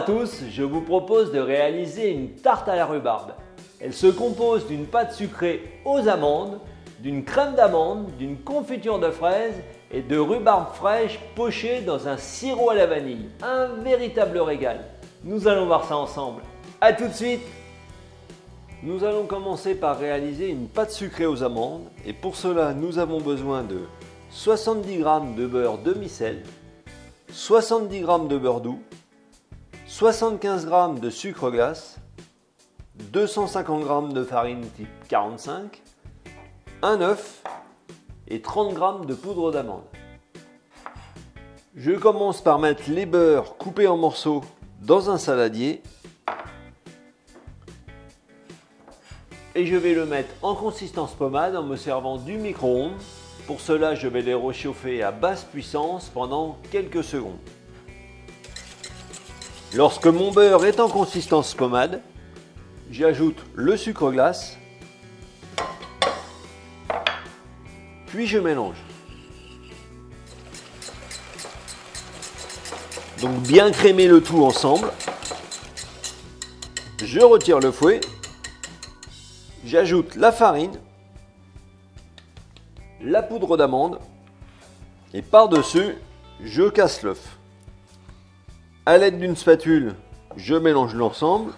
à tous, je vous propose de réaliser une tarte à la rhubarbe. Elle se compose d'une pâte sucrée aux amandes, d'une crème d'amande, d'une confiture de fraises et de rhubarbe fraîche pochée dans un sirop à la vanille. Un véritable régal. Nous allons voir ça ensemble. A tout de suite! Nous allons commencer par réaliser une pâte sucrée aux amandes et pour cela nous avons besoin de 70 g de beurre demi-sel, 70 g de beurre doux, 75 g de sucre glace, 250 g de farine type 45, un œuf et 30 g de poudre d'amande. Je commence par mettre les beurres coupés en morceaux dans un saladier et je vais le mettre en consistance pommade en me servant du micro-ondes. Pour cela, je vais les réchauffer à basse puissance pendant quelques secondes. Lorsque mon beurre est en consistance pommade, j'ajoute le sucre glace, puis je mélange. Donc bien crémer le tout ensemble. Je retire le fouet, j'ajoute la farine, la poudre d'amande et par-dessus, je casse l'œuf. À l'aide d'une spatule, je mélange l'ensemble.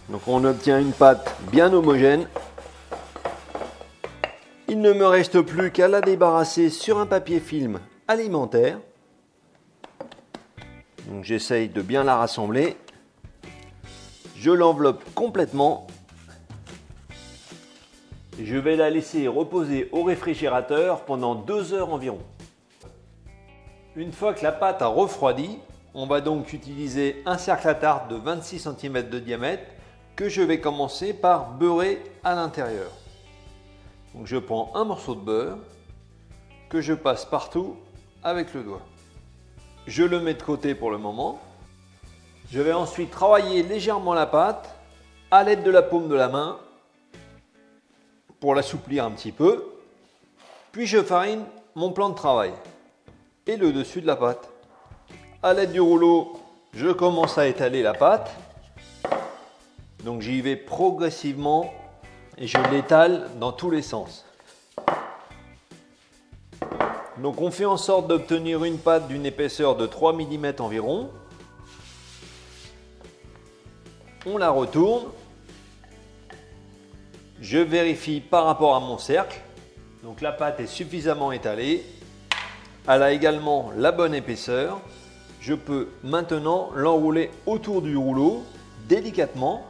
Donc on obtient une pâte bien homogène. Il ne me reste plus qu'à la débarrasser sur un papier film alimentaire. Donc j'essaye de bien la rassembler. Je l'enveloppe complètement. Je vais la laisser reposer au réfrigérateur pendant 2 heures environ. Une fois que la pâte a refroidi, on va donc utiliser un cercle à tarte de 26 cm de diamètre que je vais commencer par beurrer à l'intérieur. Donc je prends un morceau de beurre que je passe partout avec le doigt. Je le mets de côté pour le moment. Je vais ensuite travailler légèrement la pâte à l'aide de la paume de la main pour l'assouplir un petit peu. Puis je farine mon plan de travail et le dessus de la pâte. À l'aide du rouleau, je commence à étaler la pâte. Donc j'y vais progressivement et je l'étale dans tous les sens. Donc on fait en sorte d'obtenir une pâte d'une épaisseur de 3 mm environ. On la retourne. Je vérifie par rapport à mon cercle. Donc la pâte est suffisamment étalée. Elle a également la bonne épaisseur. Je peux maintenant l'enrouler autour du rouleau délicatement.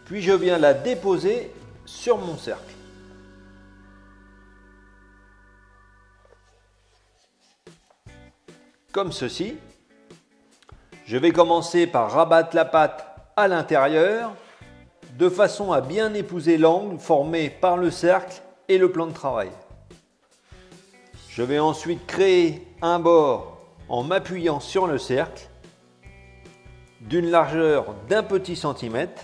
Puis je viens la déposer sur mon cercle. Comme ceci. Je vais commencer par rabattre la pâte à l'intérieur de façon à bien épouser l'angle formé par le cercle et le plan de travail. Je vais ensuite créer un bord en m'appuyant sur le cercle d'une largeur d'1 petit centimètre.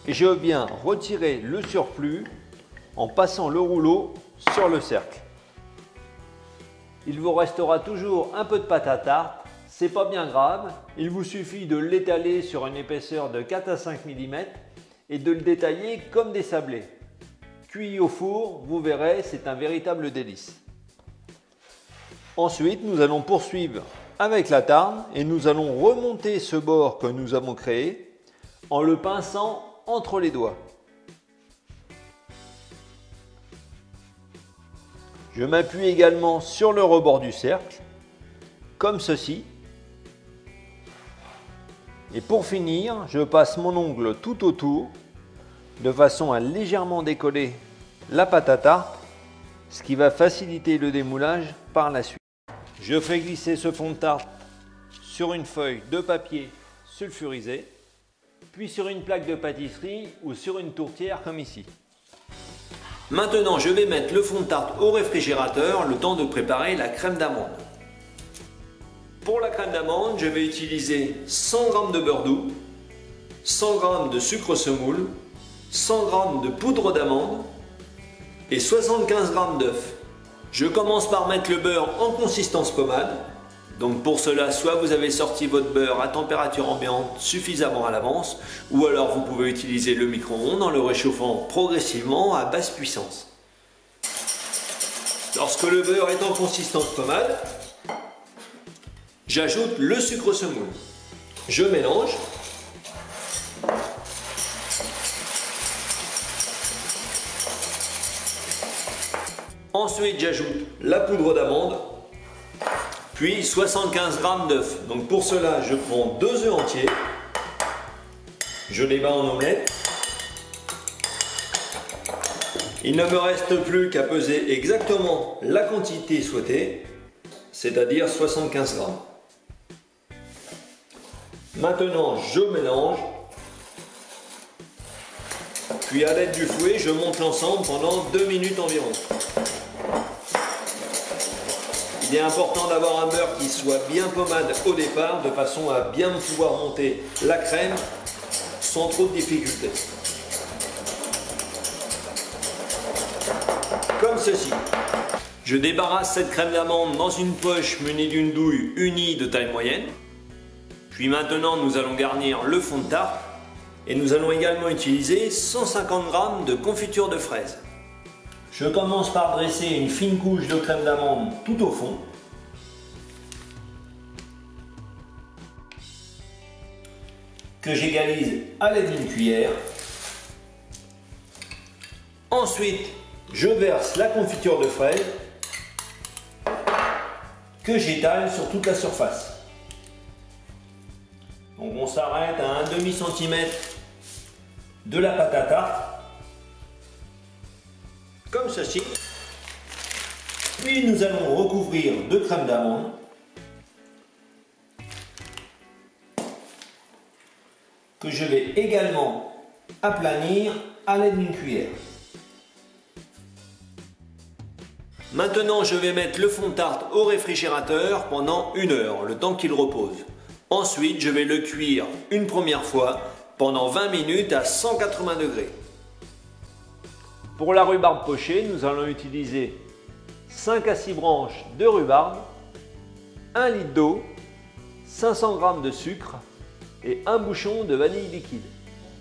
Et je viens retirer le surplus en passant le rouleau sur le cercle. Il vous restera toujours un peu de pâte à tarte, c'est pas bien grave. Il vous suffit de l'étaler sur une épaisseur de 4 à 5 mm et de le détailler comme des sablés. Cuit au four, vous verrez, c'est un véritable délice. Ensuite, nous allons poursuivre avec la tarte et nous allons remonter ce bord que nous avons créé en le pinçant entre les doigts. Je m'appuie également sur le rebord du cercle, comme ceci. Et pour finir, je passe mon ongle tout autour, de façon à légèrement décoller la pâte à tarte, ce qui va faciliter le démoulage par la suite. Je fais glisser ce fond de tarte sur une feuille de papier sulfurisé, puis sur une plaque de pâtisserie ou sur une tourtière comme ici. Maintenant, je vais mettre le fond de tarte au réfrigérateur le temps de préparer la crème d'amande. Pour la crème d'amande, je vais utiliser 100 g de beurre doux, 100 g de sucre semoule, 100 g de poudre d'amande et 75 g d'œufs. Je commence par mettre le beurre en consistance pommade. Donc pour cela, soit vous avez sorti votre beurre à température ambiante suffisamment à l'avance, ou alors vous pouvez utiliser le micro-ondes en le réchauffant progressivement à basse puissance. Lorsque le beurre est en consistance pommade, j'ajoute le sucre semoule. Je mélange. Ensuite, j'ajoute la poudre d'amande, puis 75 g d'œufs. Donc pour cela, je prends 2 œufs entiers, je les bats en omelette. Il ne me reste plus qu'à peser exactement la quantité souhaitée, c'est-à-dire 75 g. Maintenant, je mélange, puis à l'aide du fouet, je monte l'ensemble pendant 2 minutes environ. Il est important d'avoir un beurre qui soit bien pommade au départ, de façon à bien pouvoir monter la crème sans trop de difficultés. Comme ceci. Je débarrasse cette crème d'amande dans une poche munie d'une douille unie de taille moyenne. Puis maintenant, nous allons garnir le fond de tarte et nous allons également utiliser 150 g de confiture de fraises. Je commence par dresser une fine couche de crème d'amande tout au fond. Que j'égalise à l'aide d'une cuillère. Ensuite, je verse la confiture de fraises que j'étale sur toute la surface. Donc on s'arrête à un demi-centimètre de la pâte à tarte. Comme ceci. Puis nous allons recouvrir de crème d'amande. Que je vais également aplanir à l'aide d'une cuillère. Maintenant, je vais mettre le fond de tarte au réfrigérateur pendant 1 heure, le temps qu'il repose. Ensuite, je vais le cuire une première fois pendant 20 minutes à 180 degrés. Pour la rhubarbe pochée, nous allons utiliser 5 à 6 branches de rhubarbe, 1 litre d'eau, 500 g de sucre et un bouchon de vanille liquide.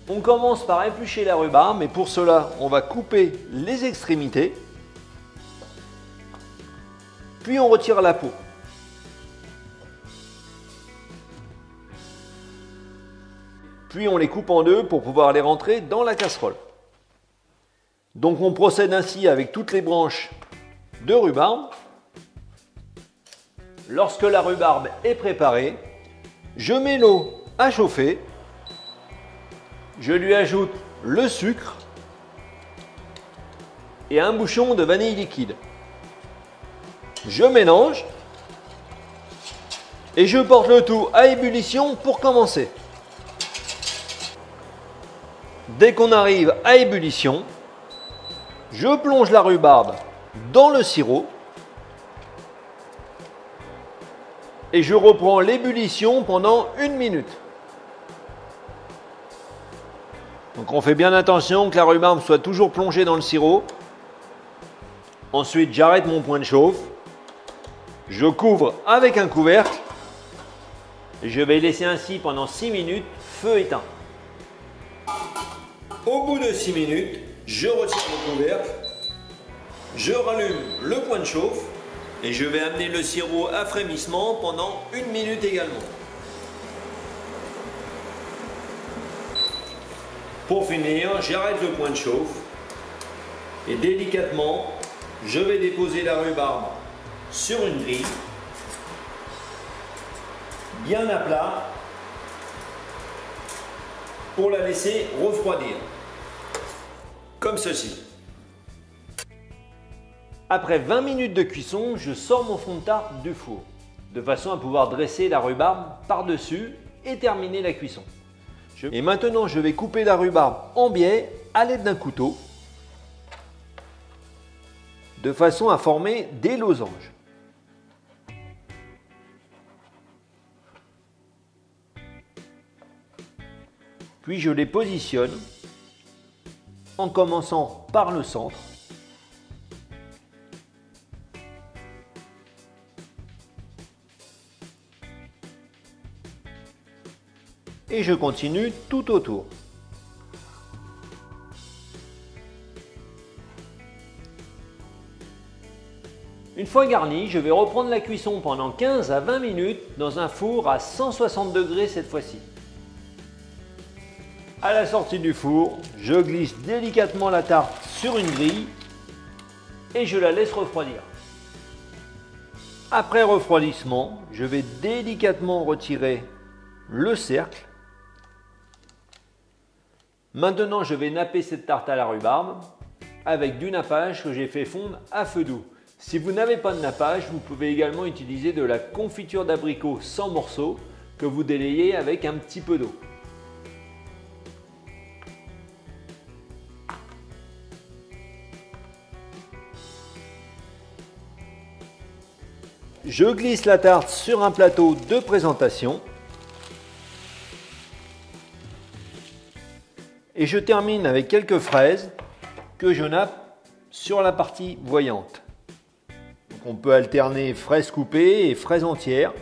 On commence par éplucher la rhubarbe, mais pour cela, on va couper les extrémités, puis on retire la peau. Puis on les coupe en deux pour pouvoir les rentrer dans la casserole. Donc on procède ainsi avec toutes les branches de rhubarbe. Lorsque la rhubarbe est préparée, je mets l'eau à chauffer, je lui ajoute le sucre et un bouchon de vanille liquide. Je mélange et je porte le tout à ébullition pour commencer. Dès qu'on arrive à ébullition, je plonge la rhubarbe dans le sirop et je reprends l'ébullition pendant 1 minute. Donc on fait bien attention que la rhubarbe soit toujours plongée dans le sirop. Ensuite, j'arrête mon point de chauffe. Je couvre avec un couvercle et je vais laisser ainsi pendant 6 minutes, feu éteint. Au bout de 6 minutes, je retire le couvercle, je rallume le point de chauffe et je vais amener le sirop à frémissement pendant 1 minute également. Pour finir, j'arrête le point de chauffe et délicatement, je vais déposer la rhubarbe sur une grille, bien à plat, pour la laisser refroidir. Comme ceci. Après 20 minutes de cuisson, je sors mon fond de tarte du four, de façon à pouvoir dresser la rhubarbe par-dessus et terminer la cuisson. Et maintenant, je vais couper la rhubarbe en biais à l'aide d'un couteau, de façon à former des losanges. Puis je les positionne en commençant par le centre. Et je continue tout autour. Une fois garni, je vais reprendre la cuisson pendant 15 à 20 minutes dans un four à 160 degrés cette fois-ci. À la sortie du four, je glisse délicatement la tarte sur une grille et je la laisse refroidir. Après refroidissement, je vais délicatement retirer le cercle. Maintenant, je vais napper cette tarte à la rhubarbe avec du nappage que j'ai fait fondre à feu doux. Si vous n'avez pas de nappage, vous pouvez également utiliser de la confiture d'abricot sans morceaux que vous délayez avec un petit peu d'eau. Je glisse la tarte sur un plateau de présentation et je termine avec quelques fraises que je nappe sur la partie voyante. Donc on peut alterner fraises coupées et fraises entières.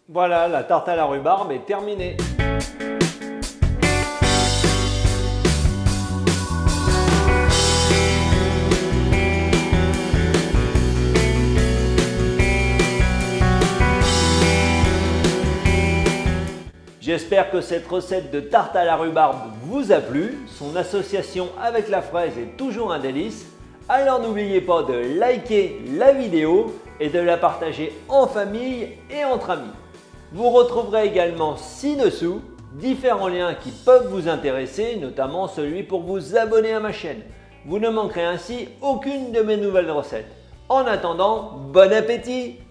Voilà, la tarte à la rhubarbe est terminée. J'espère que cette recette de tarte à la rhubarbe vous a plu. Son association avec la fraise est toujours un délice. Alors n'oubliez pas de liker la vidéo et de la partager en famille et entre amis. Vous retrouverez également ci-dessous différents liens qui peuvent vous intéresser, notamment celui pour vous abonner à ma chaîne. Vous ne manquerez ainsi aucune de mes nouvelles recettes. En attendant, bon appétit!